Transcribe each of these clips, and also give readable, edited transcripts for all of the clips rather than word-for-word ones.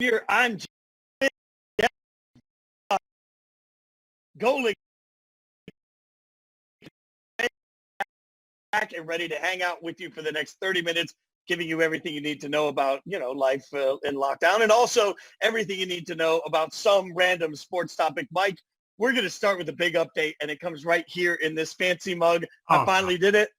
here. I'm Golic back and ready to hang out with you for the next 30 minutes, giving you everything you need to know about, life in lockdown, and also everything you need to know about some random sports topic. Mike, we're going to start with a big update, and it comes right here in this fancy mug. I finally did it.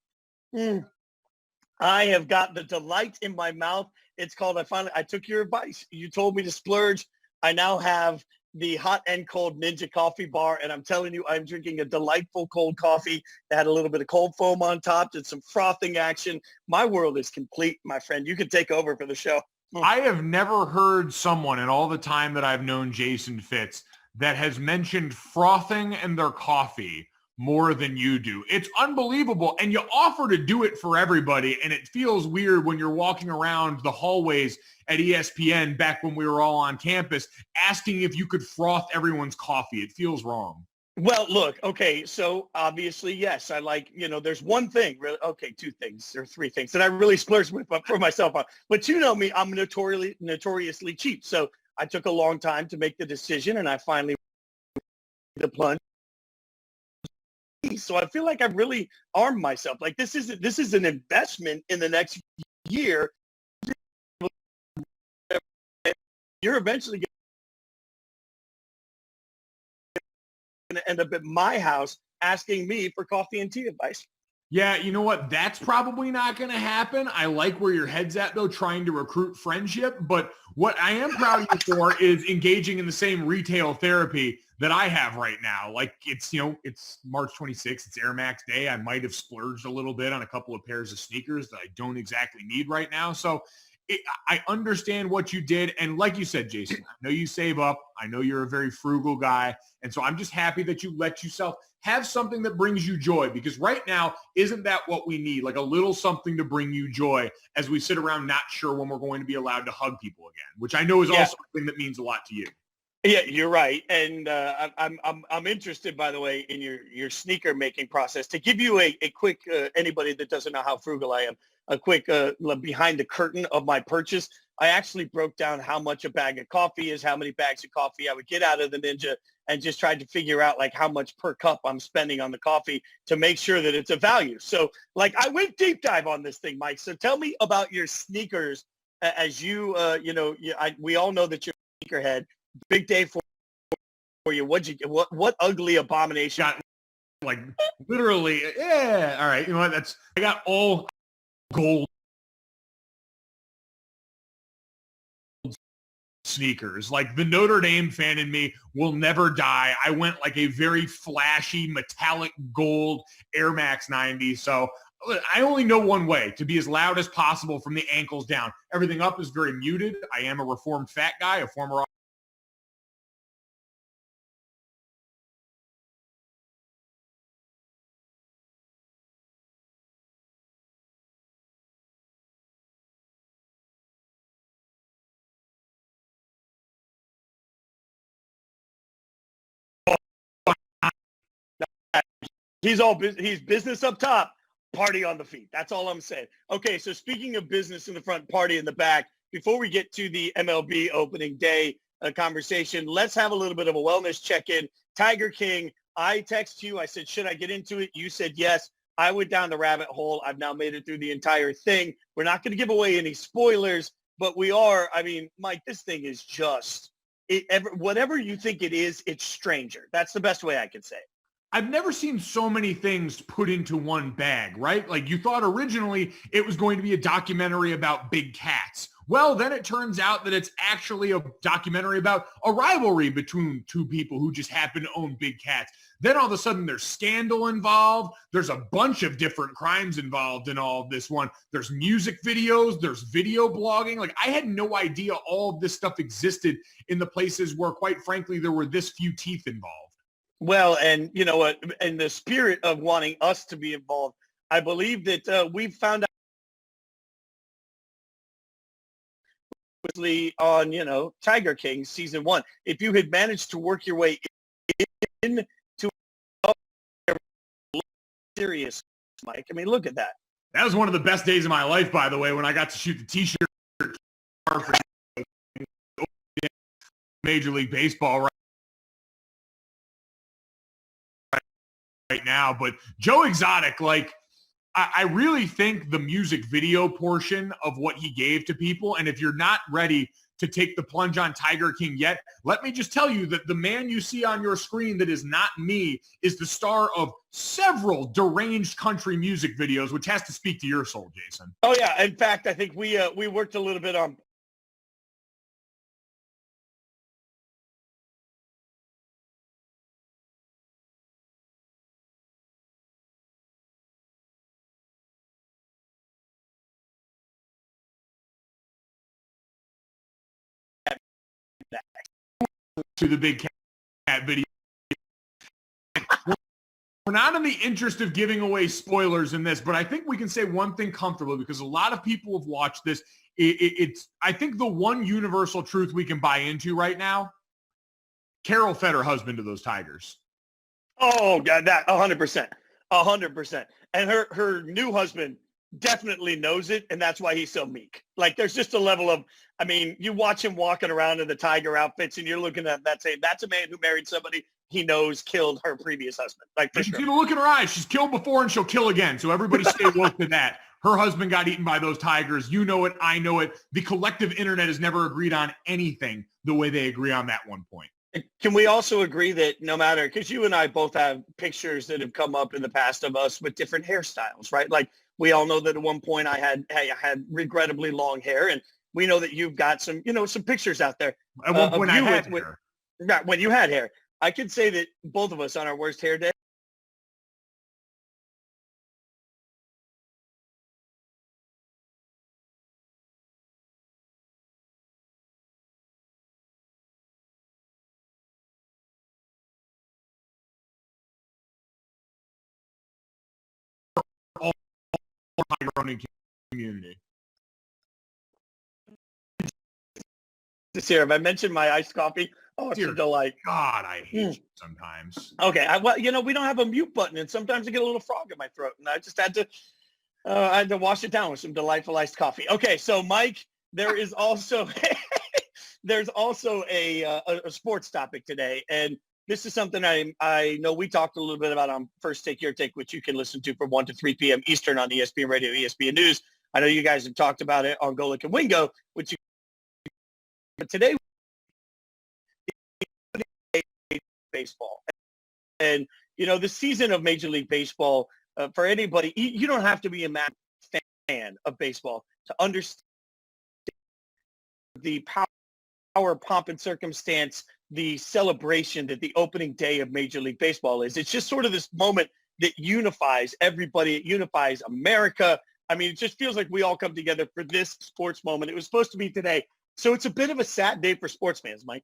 I have got the delight in my mouth. It's called, I took your advice. You told me to splurge. I now have the hot and cold Ninja coffee bar, and I'm telling you, I'm drinking a delightful cold coffee that had a little bit of cold foam on top, did some frothing action. My world is complete, my friend. You can take over for the show. I have never heard someone in all the time that I've known Jason Fitz that has mentioned frothing in their coffee more than you do. It's unbelievable. And you offer to do it for everybody. And it feels weird when you're walking around the hallways at ESPN back when we were all on campus asking if you could froth everyone's coffee. It feels wrong. Well, look, okay, so obviously, yes, I like, there's one thing, really, okay, two things, or three things that I really splurge with for myself on. But you know me, I'm notoriously cheap. So I took a long time to make the decision, and I finally the plunge. So I feel like I've really armed myself. Like this is an investment in the next year. You're eventually going to end up at my house asking me for coffee and tea advice. Yeah, you know what? That's probably not going to happen. I like where your head's at, though, trying to recruit friendship. But what I am proud of you for is engaging in the same retail therapy that I have right now. Like it's March 26th. It's Air Max Day. I might have splurged a little bit on a couple of pairs of sneakers that I don't exactly need right now. So I understand what you did. And like you said, Jason, I know you save up. I know you're a very frugal guy. And so I'm just happy that you let yourself have something that brings you joy, because right now, isn't that what we need? Like a little something to bring you joy as we sit around not sure when we're going to be allowed to hug people again, which I know is also something that means a lot to you. Yeah, you're right. And I'm interested, by the way, in your sneaker making process. To give you a quick, anybody that doesn't know how frugal I am, a quick behind the curtain of my purchase, I actually broke down how much a bag of coffee is, how many bags of coffee I would get out of the Ninja, and just tried to figure out like how much per cup I'm spending on the coffee to make sure that it's a value. So like I went deep dive on this thing, Mike. So tell me about your sneakers as you, we all know that you're a sneakerhead. Big day for you. What ugly abomination? Got like literally, yeah. All right. You know what? I got all gold sneakers. Like the Notre Dame fan in me will never die. I went like a very flashy metallic gold Air Max 90. So I only know one way: to be as loud as possible from the ankles down. Everything up is very muted. I am a reformed fat guy, a former He's business up top, party on the feet. That's all I'm saying. Okay, so speaking of business in the front, party in the back, before we get to the MLB opening day conversation, let's have a little bit of a wellness check-in. Tiger King, I text you. I said, should I get into it? You said yes. I went down the rabbit hole. I've now made it through the entire thing. We're not going to give away any spoilers, but we are. I mean, Mike, this thing is just whatever you think it is, it's stranger. That's the best way I can say it. I've never seen so many things put into one bag, right? Like you thought originally it was going to be a documentary about big cats. Well, then it turns out that it's actually a documentary about a rivalry between two people who just happen to own big cats. Then all of a sudden there's scandal involved. There's a bunch of different crimes involved in all of this one. There's music videos. There's video blogging. Like I had no idea all of this stuff existed in the places where, quite frankly, there were this few teeth involved. Well, and you know what, in the spirit of wanting us to be involved, I believe that we've found out on, Tiger King season 1. If you had managed to work your way into serious, Mike, I mean, look at that. That was one of the best days of my life, by the way, when I got to shoot the T-shirt Major League Baseball right now. But Joe Exotic, like, I really think the music video portion of what he gave to people, and if you're not ready to take the plunge on Tiger King yet, let me just tell you that the man you see on your screen that is not me is the star of several deranged country music videos, which has to speak to your soul, Jason. Oh, yeah. In fact, I think we worked a little bit on to the big cat video. We're not in the interest of giving away spoilers in this, but I think we can say one thing comfortably because a lot of people have watched this. It's I think the one universal truth we can buy into right now, Carol fed her husband to those Tigers. Oh, God, that 100%. 100%. And her new husband definitely knows it, and that's why he's so meek. Like, there's just a level of, I mean, you watch him walking around in the Tiger outfits, and you're looking at that saying, that's a man who married somebody he knows killed her previous husband. Like, for you sure. can see the look in her eyes. She's killed before, and she'll kill again. So everybody stay woke to that. Her husband got eaten by those Tigers. You know it. I know it. The collective internet has never agreed on anything the way they agree on that one point. Can we also agree that no matter, because you and I both have pictures that have come up in the past of us with different hairstyles, right? Like, we all know that at one point I had regrettably long hair, and we know that you've got some, some pictures out there. At one point I had hair. Right, when you had hair. I could say that both of us on our worst hair day, Community. this here, if I mentioned my iced coffee, oh, it's a delight. God, I hate you sometimes. Okay, well, we don't have a mute button, and sometimes I get a little frog in my throat, and I just had to wash it down with some delightful iced coffee. Okay, so Mike, there is also there's also a sports topic today, and this is something I know we talked a little bit about on First Take Your Take, which you can listen to from 1 to 3 p.m. Eastern on ESPN Radio, ESPN News. I know you guys have talked about it on Golic and Wingo, but today baseball. And, the season of Major League Baseball, for anybody, you don't have to be a mad fan of baseball to understand the power, pomp, and circumstance, the celebration that the opening day of Major League Baseball is. It's just sort of this moment that unifies everybody. It unifies America. I mean, it just feels like we all come together for this sports moment. It was supposed to be today. So it's a bit of a sad day for sports fans, Mike.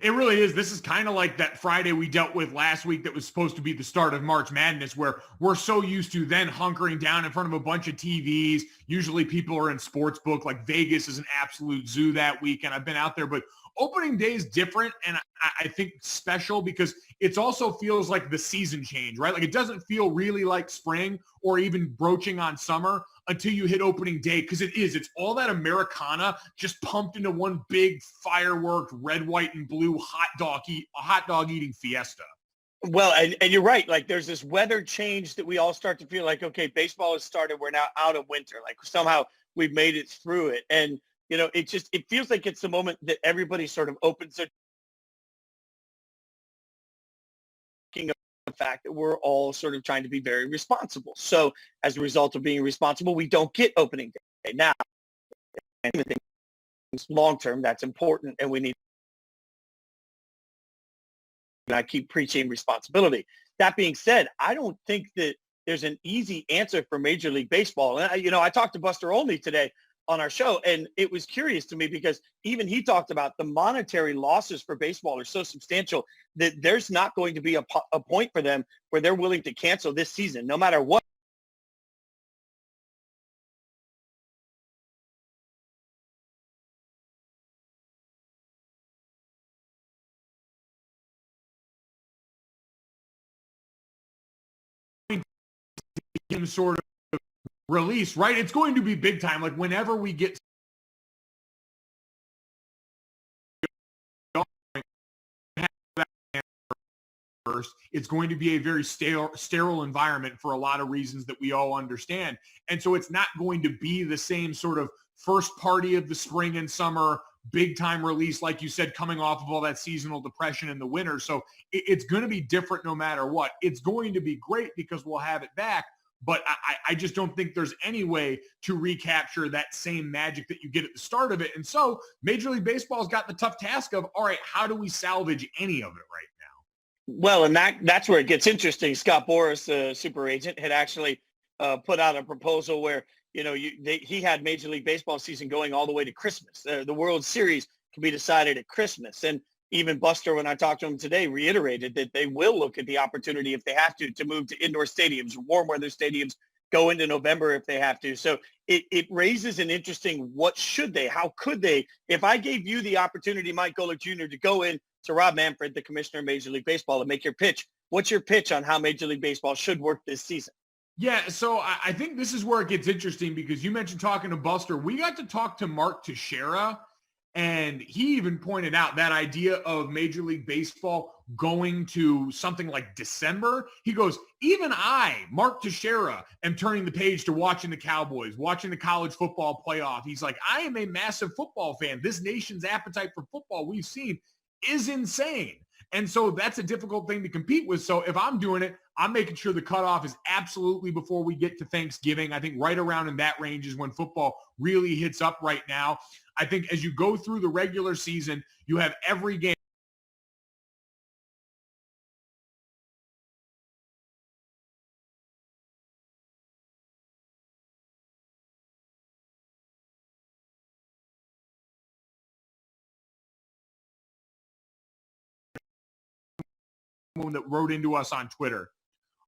It really is. This is kind of like that Friday we dealt with last week that was supposed to be the start of March Madness, where we're so used to then hunkering down in front of a bunch of TVs. Usually people are in sportsbook. Like Vegas is an absolute zoo that week, and I've been out there. But opening day is different, and I think special because it also feels like the season change, right? Like it doesn't feel really like spring or even broaching on summer until you hit opening day, because it's all that Americana just pumped into one big firework, red, white, and blue hot dog eating fiesta. Well, and you're right. Like there's this weather change that we all start to feel like, okay, baseball has started. We're now out of winter. Like somehow we've made it through it. And, it feels like it's the moment that everybody sort of opens their the fact that we're all sort of trying to be very responsible. So as a result of being responsible, we don't get opening day. Now, long-term, that's important, and we need and I keep preaching responsibility. That being said, I don't think that there's an easy answer for Major League Baseball. And, I talked to Buster Olney today on our show, and it was curious to me because even he talked about the monetary losses for baseball are so substantial that there's not going to be a point for them where they're willing to cancel this season, no matter what. Him sort of release, right? It's going to be big time. Like whenever we get first. It's going to be a very sterile environment for a lot of reasons that we all understand. And so it's not going to be the same sort of first party of the spring and summer, big time release, like you said, coming off of all that seasonal depression in the winter. So it's going to be different no matter what. It's going to be great because we'll have it back. But I just don't think there's any way to recapture that same magic that you get at the start of it. And so Major League Baseball's got the tough task of, all right, how do we salvage any of it right now? Well, and that's where it gets interesting. Scott Boras, the super agent, had actually put out a proposal where, he had Major League Baseball season going all the way to Christmas. The World Series can be decided at Christmas. And even Buster, when I talked to him today, reiterated that they will look at the opportunity if they have to move to indoor stadiums, warm weather stadiums, go into November if they have to. So it raises an interesting, how could they, if I gave you the opportunity, Mike Golic Jr., to go in to Rob Manfred, the commissioner of Major League Baseball, and make your pitch, what's your pitch on how Major League Baseball should work this season? Yeah, so I think this is where it gets interesting because you mentioned talking to Buster. We got to talk to Mark Teixeira, and he even pointed out that idea of Major League Baseball going to something like December. He goes, even I, Mark Teixeira, am turning the page to watching the Cowboys, watching the college football playoff. He's like, I am a massive football fan. This nation's appetite for football we've seen is insane. And so that's a difficult thing to compete with. So if I'm doing it, I'm making sure the cutoff is absolutely before we get to Thanksgiving. I think right around in that range is when football really hits up right now. I think as you go through the regular season, you have every game. That wrote into us on Twitter,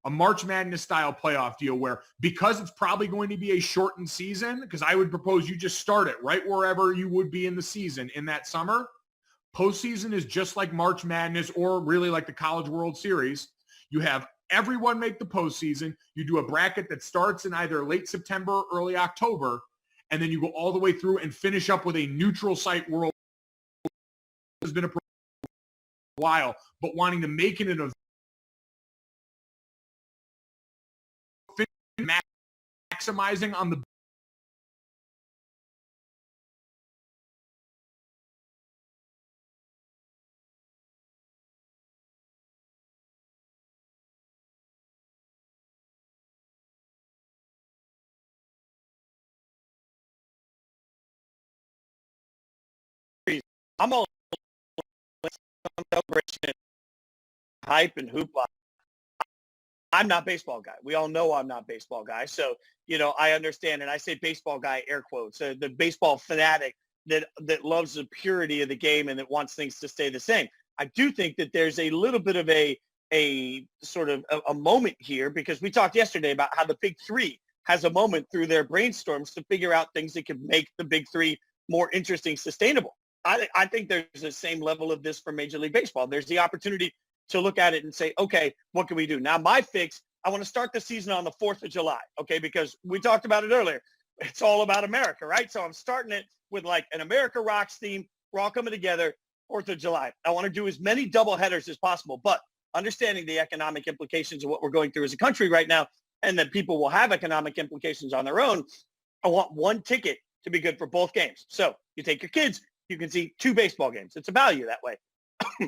a March Madness style playoff deal where, because it's probably going to be a shortened season, because I would propose you just start it right wherever you would be in the season in that summer. Postseason is just like March Madness, or really like the College World Series. You have everyone make the postseason. You do a bracket that starts in either late September or early October, and then you go all the way through and finish up with a neutral site world. Has been a while, but wanting to make it an event, maximizing on the I'm all celebration, hype, and hoopla. I'm not baseball guy. We all know I'm not baseball guy. So, I understand. And I say baseball guy, air quotes, the baseball fanatic that loves the purity of the game and that wants things to stay the same. I do think that there's a little bit of a sort of a moment here, because we talked yesterday about how the Big Three has a moment through their brainstorms to figure out things that could make the Big Three more interesting, sustainable. I think there's the same level of this for Major League Baseball. There's the opportunity to look at it and say, okay, what can we do? Now, my fix, I want to start the season on the 4th of July, okay, because we talked about it earlier. It's all about America, right? So I'm starting it with like an America Rocks theme. We're all coming together, 4th of July. I want to do as many double headers as possible, but understanding the economic implications of what we're going through as a country right now, and that people will have economic implications on their own, I want one ticket to be good for both games. So you take your kids, you can see 2 baseball games. It's a value that way.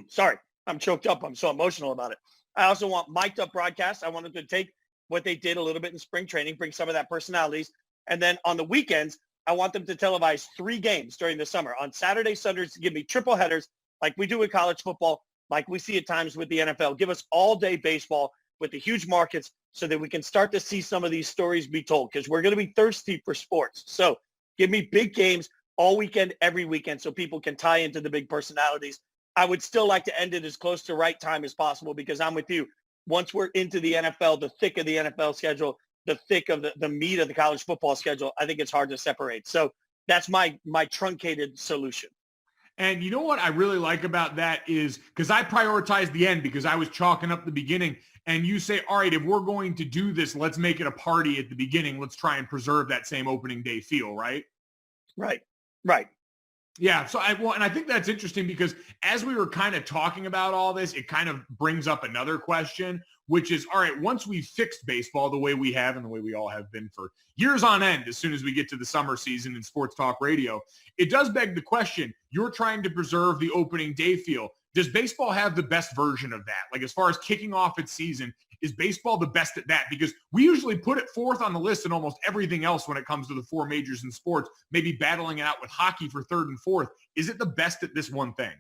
Sorry, I'm choked up. I'm so emotional about it. I also want mic'd up broadcasts. I want them to take what they did a little bit in spring training, bring some of that personalities. And then on the weekends, I want them to televise 3 games during the summer. On Saturday, Sundays, to give me triple headers like we do in college football, like we see at times with the NFL. Give us all-day baseball with the huge markets so that we can start to see some of these stories be told, because we're going to be thirsty for sports. So give me big games all weekend, every weekend, so people can tie into the big personalities. I would still like to end it as close to right time as possible, because I'm with you. Once we're into the NFL, the thick of the NFL schedule, the thick of the meat of the college football schedule, I think it's hard to separate. So that's my truncated solution. And you know what I really like about that is, because I prioritize the end because I was chalking up the beginning, and you say, all right, if we're going to do this, let's make it a party at the beginning. Let's try and preserve that same opening day feel, right? Right. Yeah. So and I think that's interesting because as we were kind of talking about all this, it kind of brings up another question, which is, all right, once we've fixed baseball the way we have and the way we all have been for years on end, as soon as we get to the summer season in sports talk radio, it does beg the question, you're trying to preserve the opening day feel. Does baseball have the best version of that? Like as far as kicking off its season, is baseball the best at that? Because we usually put it fourth on the list in almost everything else when it comes to the four majors in sports, maybe battling it out with hockey for third and fourth. Is it the best at this one thing?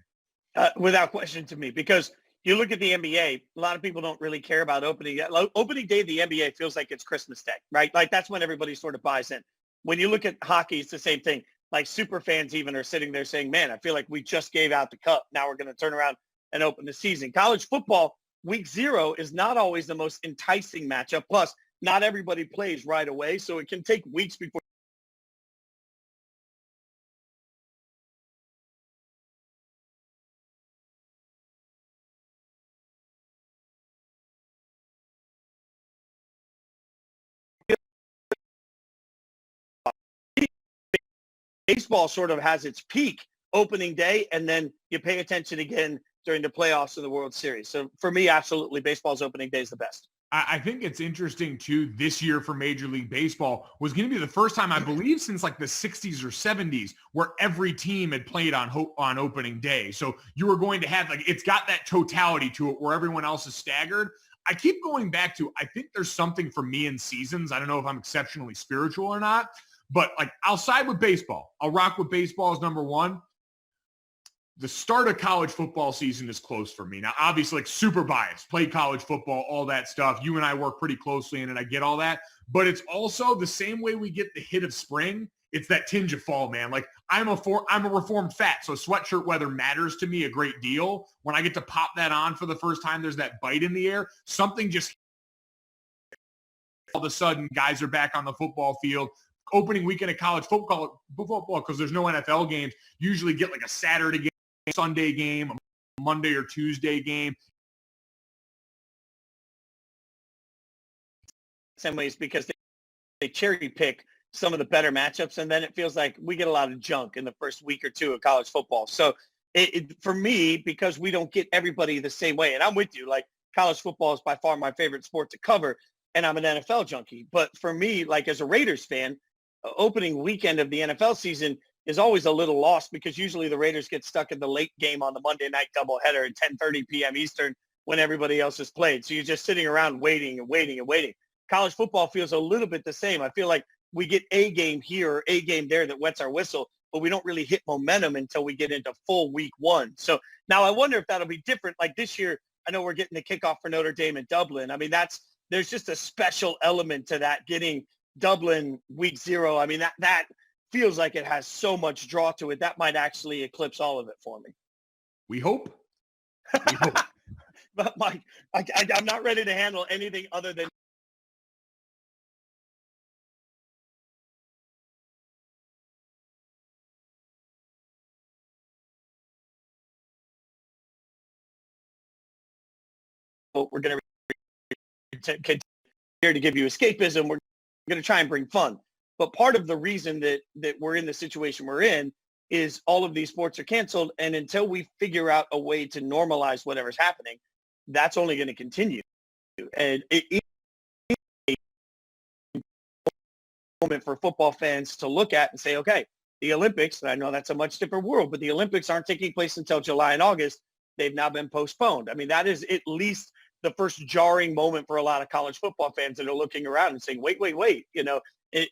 Without question to me, because you look at the NBA, a lot of people don't really care about opening. Opening day of the NBA feels like it's Christmas Day, right? Like that's when everybody sort of buys in. When you look at hockey, it's the same thing. Like super fans even are sitting there saying, man, I feel like we just gave out the cup. Now we're going to turn around and open the season. College football, week 0 is not always the most enticing matchup. Plus, not everybody plays right away, so it can take weeks before baseball sort of has its peak opening day, and then you pay attention again during the playoffs of the World Series. So for me, absolutely, baseball's opening day is the best. I think it's interesting too, this year for Major League Baseball was going to be the first time, I believe, since like the 60s or 70s where every team had played on opening day. So you were going to have, like, it's got that totality to it where everyone else is staggered. I keep going back to, I think there's something for me in seasons. I don't know if I'm exceptionally spiritual or not, but like I'll side with baseball. I'll rock with baseball as number one. The start of college football season is close for me. Now, obviously, like super biased, played college football, all that stuff. You and I work pretty closely in it. I get all that. But it's also the same way we get the hit of spring. It's that tinge of fall, man. Like I'm a reformed fat, so sweatshirt weather matters to me a great deal. When I get to pop that on for the first time, there's that bite in the air. Something just all of a sudden, guys are back on the football field. Opening weekend of college football, because there's no NFL games, usually get like a Saturday game, Sunday game, a Monday or Tuesday game. Some ways because they cherry pick some of the better matchups, and then it feels like we get a lot of junk in the first week or two of college football. So for me, because we don't get everybody the same way, and I'm with you, like college football is by far my favorite sport to cover, and I'm an NFL junkie. But for me, like as a Raiders fan, opening weekend of the NFL season is always a little lost because usually the Raiders get stuck in the late game on the Monday night doubleheader at 10:30 p.m. Eastern when everybody else has played. So you're just sitting around waiting and waiting and waiting. College football feels a little bit the same. I feel like we get a game here or a game there that wets our whistle, but we don't really hit momentum until we get into full week 1. So now I wonder if that'll be different. Like this year, I know we're getting the kickoff for Notre Dame in Dublin. I mean, there's just a special element to that, getting Dublin week 0. I mean, that feels like it has so much draw to it. That might actually eclipse all of it for me. We hope. We hope. But Mike, I'm not ready to handle anything other than we're going to here to give you escapism. We're going to try and bring fun. But part of the reason that we're in the situation we're in is all of these sports are canceled. And until we figure out a way to normalize whatever's happening, that's only going to continue. And it is a moment for football fans to look at and say, okay, the Olympics, and I know that's a much different world, but the Olympics aren't taking place until July and August. They've now been postponed. I mean, that is at least the first jarring moment for a lot of college football fans that are looking around and saying, wait, you know,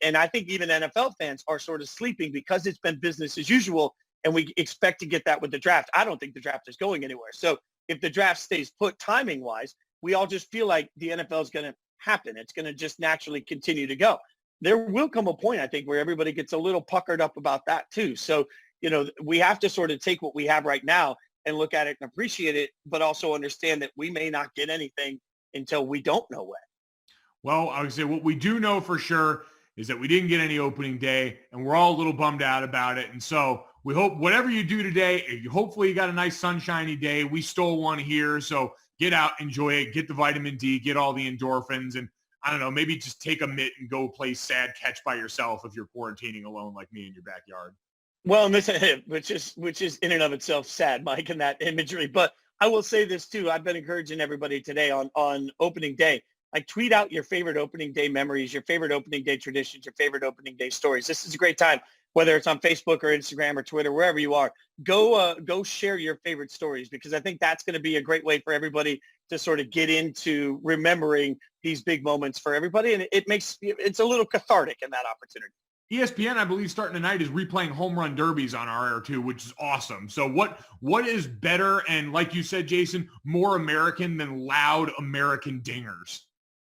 and I think even NFL fans are sort of sleeping because it's been business as usual, and we expect to get that with the draft. I don't think the draft is going anywhere. So if the draft stays put timing-wise, we all just feel like the NFL is going to happen. It's going to just naturally continue to go. There will come a point, I think, where everybody gets a little puckered up about that too. So, you know, we have to sort of take what we have right now and look at it and appreciate it, but also understand that we may not get anything until we don't know when. Well, I would say what we do know for sure is that we didn't get any opening day, and we're all a little bummed out about it. And so we hope whatever you do today, hopefully you got a nice sunshiny day. We stole one here, so get out, enjoy it, get the vitamin D, get all the endorphins, and I don't know, maybe just take a mitt and go play sad catch by yourself if you're quarantining alone like me in your backyard. Well, and this, which is in and of itself sad, Mike, in that imagery. But I will say this too. I've been encouraging everybody today on opening day. Like, tweet out your favorite opening day memories, your favorite opening day traditions, your favorite opening day stories. This is a great time, whether it's on Facebook or Instagram or Twitter, wherever you are. Go share your favorite stories, because I think that's going to be a great way for everybody to sort of get into remembering these big moments for everybody, and it's a little cathartic in that opportunity. ESPN, I believe, starting tonight is replaying home run derbies on our air too, which is awesome. So what is better and, like you said, Jason, more American than loud American dingers?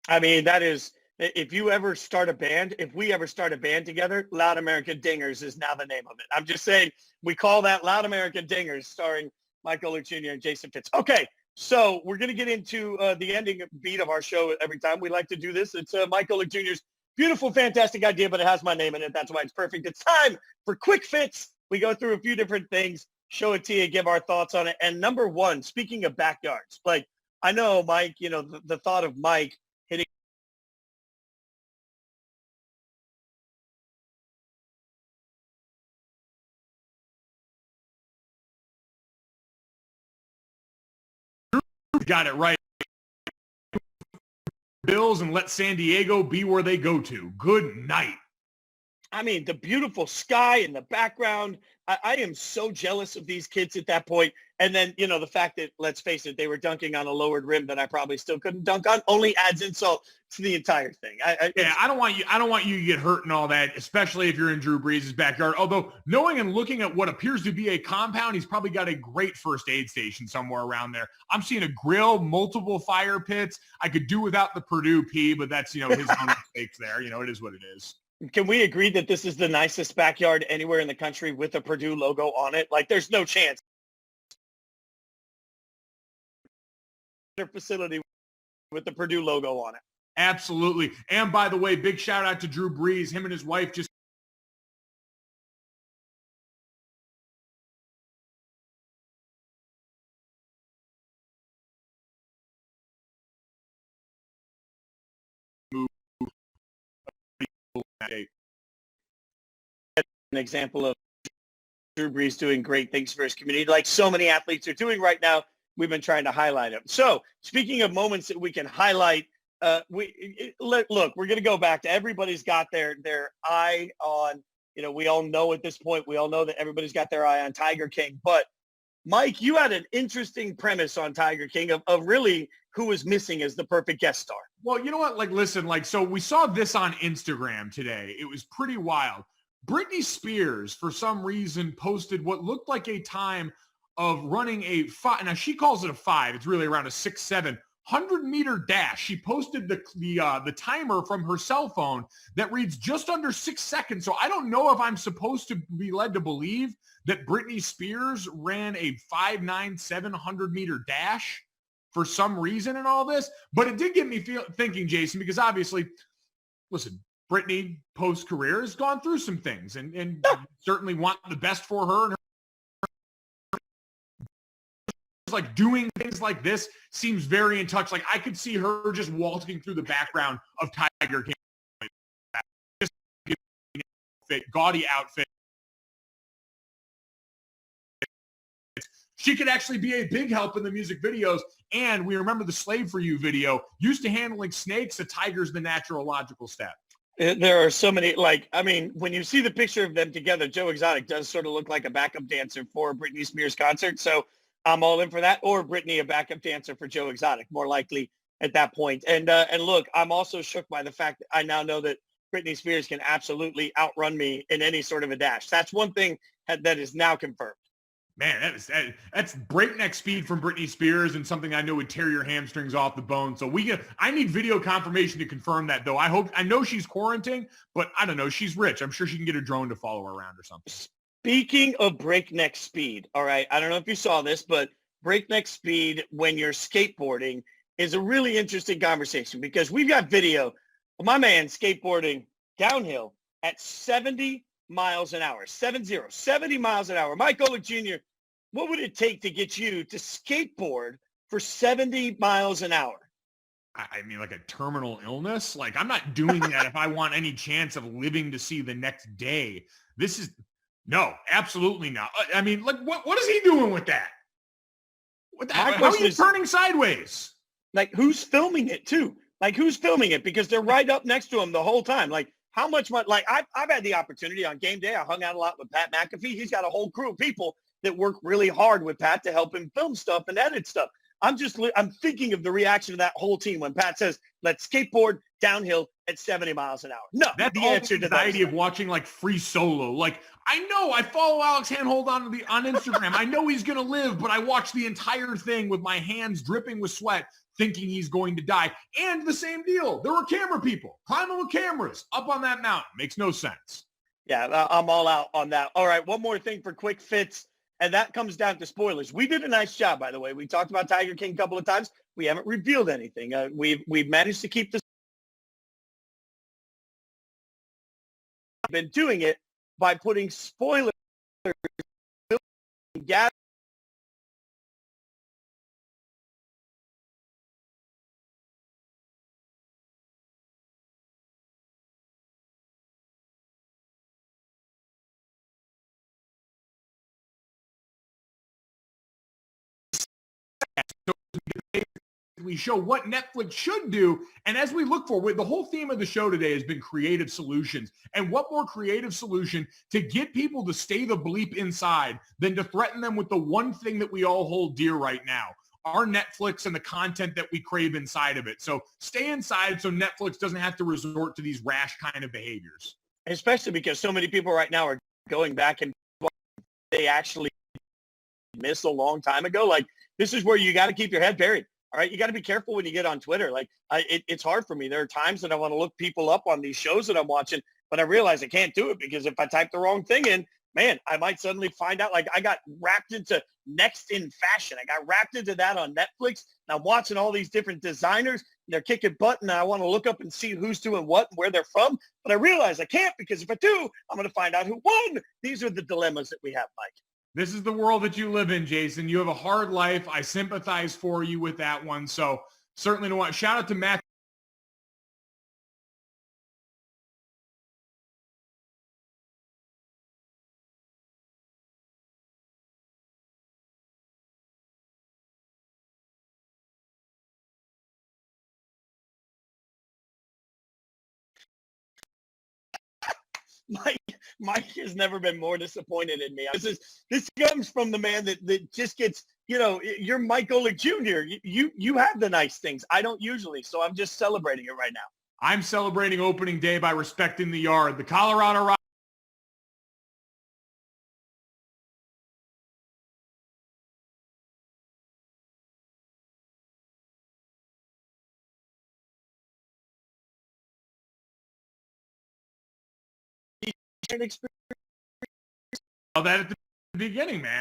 I mean, that is, if we ever start a band together, Loud American Dingers is now the name of it. I'm just saying, we call that Loud American Dingers, starring Mike Golic Jr. and Jason Fitz. Okay, so we're going to get into the ending beat of our show every time. We like to do this. It's Mike Golic Jr.'s beautiful, fantastic idea, but it has my name in it. That's why it's perfect. It's time for Quick Fits. We go through a few different things, show it to you, give our thoughts on it. And number one, speaking of backyards, like, I know, Mike, the thought of Mike hitting got it right. Bills and let San Diego be where they go to. Good night. I mean, the beautiful sky in the background. I am so jealous of these kids at that point. And then, the fact that, let's face it, they were dunking on a lowered rim that I probably still couldn't dunk on, only adds insult to the entire thing. I don't want you to get hurt and all that, especially if you're in Drew Brees' backyard. Although, knowing and looking at what appears to be a compound, he's probably got a great first aid station somewhere around there. I'm seeing a grill, multiple fire pits. I could do without the Purdue P, but that's, his own mistakes there. It is what it is. Can we agree that this is the nicest backyard anywhere in the country with a Purdue logo on it? Like, there's no chance. Their facility with the Purdue logo on it. Absolutely. And by the way, big shout out to Drew Brees. Him and his wife just moved. An example of Drew Brees doing great things for his community, like so many athletes are doing right now. We've been trying to highlight them. So, speaking of moments that we can highlight, look, we're going to go back to, everybody's got their eye on, we all know at this point, we all know that everybody's got their eye on Tiger King. But Mike, you had an interesting premise on Tiger King of really who was missing as the perfect guest star. Well, you know what? Listen, so we saw this on Instagram today. It was pretty wild. Britney Spears, for some reason, posted what looked like a time of running a 5. Now, she calls it a 5. It's really around a 6-7 100-meter dash. She posted the timer from her cell phone that reads just under 6 seconds. So I don't know if I'm supposed to be led to believe that Britney Spears ran a 5.97 100-meter dash for some reason in all this. But it did get me thinking, Jason, because obviously, listen, Britney post-career has gone through some things and certainly want the best for her. And like doing things like this seems very in touch. Like, I could see her just waltzing through the background of Tiger King. Just gaudy outfit. She could actually be a big help in the music videos. And we remember the Slave for You video. Used to handling snakes, a tiger's the natural logical step. There are so many, when you see the picture of them together, Joe Exotic does sort of look like a backup dancer for Britney Spears concert. So I'm all in for that. Or Britney, a backup dancer for Joe Exotic, more likely at that point. And look, I'm also shook by the fact that I now know that Britney Spears can absolutely outrun me in any sort of a dash. That's one thing that is now confirmed. Man, that's breakneck speed from Britney Spears, and something I know would tear your hamstrings off the bone. So I need video confirmation to confirm that, though. I know she's quarantining, but I don't know. She's rich. I'm sure she can get a drone to follow her around or something. Speaking of breakneck speed, all right, I don't know if you saw this, but breakneck speed when you're skateboarding is a really interesting conversation, because we've got video of my man skateboarding downhill at 70 miles an hour, 70 miles an hour. Mike Golic Jr., what would it take to get you to skateboard for 70 miles an hour? I mean, like a terminal illness? Like, I'm not doing that if I want any chance of living to see the next day. No, absolutely not. I mean, like, what is he doing with that? My How are question you is, turning sideways? like, who's filming it too? Like, who's filming it? Because they're right up next to him the whole time. Like, how much money? Like, I've had the opportunity on game day. I hung out a lot with Pat McAfee. He's got a whole crew of people that work really hard with Pat to help him film stuff and edit stuff. I'm thinking of the reaction of that whole team when Pat says, let's skateboard downhill at 70 miles an hour. No, That's the all answer the to that anxiety of watching like Free Solo. Like, I know I follow Alex Handhold on Instagram. I know he's going to live, but I watch the entire thing with my hands dripping with sweat thinking he's going to die. And the same deal. There were camera people climbing with cameras up on that mountain. Makes no sense. Yeah, I'm all out on that. All right, one more thing for quick fits, and that comes down to spoilers. We did a nice job, by the way. We talked about Tiger King a couple of times. We haven't revealed anything. We've managed to keep this. Been doing it by putting spoilers. We show what Netflix should do. And as we look forward, the whole theme of the show today has been creative solutions. And what more creative solution to get people to stay the bleep inside than to threaten them with the one thing that we all hold dear right now, our Netflix and the content that we crave inside of it. So stay inside so Netflix doesn't have to resort to these rash kind of behaviors. Especially because so many people right now are going back and they actually missed a long time ago. Like, this is where you got to keep your head buried. All right, you got to be careful when you get on Twitter. Like, it's hard for me. There are times that I want to look people up on these shows that I'm watching, but I realize I can't do it because if I type the wrong thing in, man, I might suddenly find out. Like, I got wrapped into Next in Fashion. I got wrapped into that on Netflix. And I'm watching all these different designers. They're kicking butt, and I want to look up and see who's doing what and where they're from. But I realize I can't because if I do, I'm going to find out who won. These are the dilemmas that we have, Mike. This is the world that you live in, Jason. You have a hard life. I sympathize for you with that one. So certainly don't want. Shout out to Matt. Mike has never been more disappointed in me. This comes from the man that just gets, you're Mike Golic Jr. You have the nice things. I don't usually, so I'm just celebrating it right now. I'm celebrating opening day by respecting the yard. The Colorado Rockies. That at the beginning, man.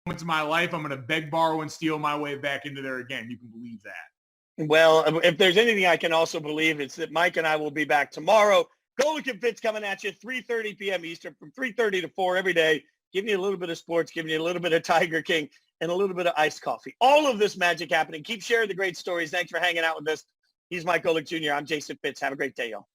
Moments of my life, I'm going to beg, borrow, and steal my way back into there again. You can believe that. Well, if there's anything I can also believe, it's that Mike and I will be back tomorrow. Golic and Fitz coming at you 3:30 p.m. Eastern from 3:30 to 4 every day, giving you a little bit of sports, giving you a little bit of Tiger King, and a little bit of iced coffee. All of this magic happening. Keep sharing the great stories. Thanks for hanging out with us. He's Mike Golic Jr. I'm Jason Fitz. Have a great day, y'all.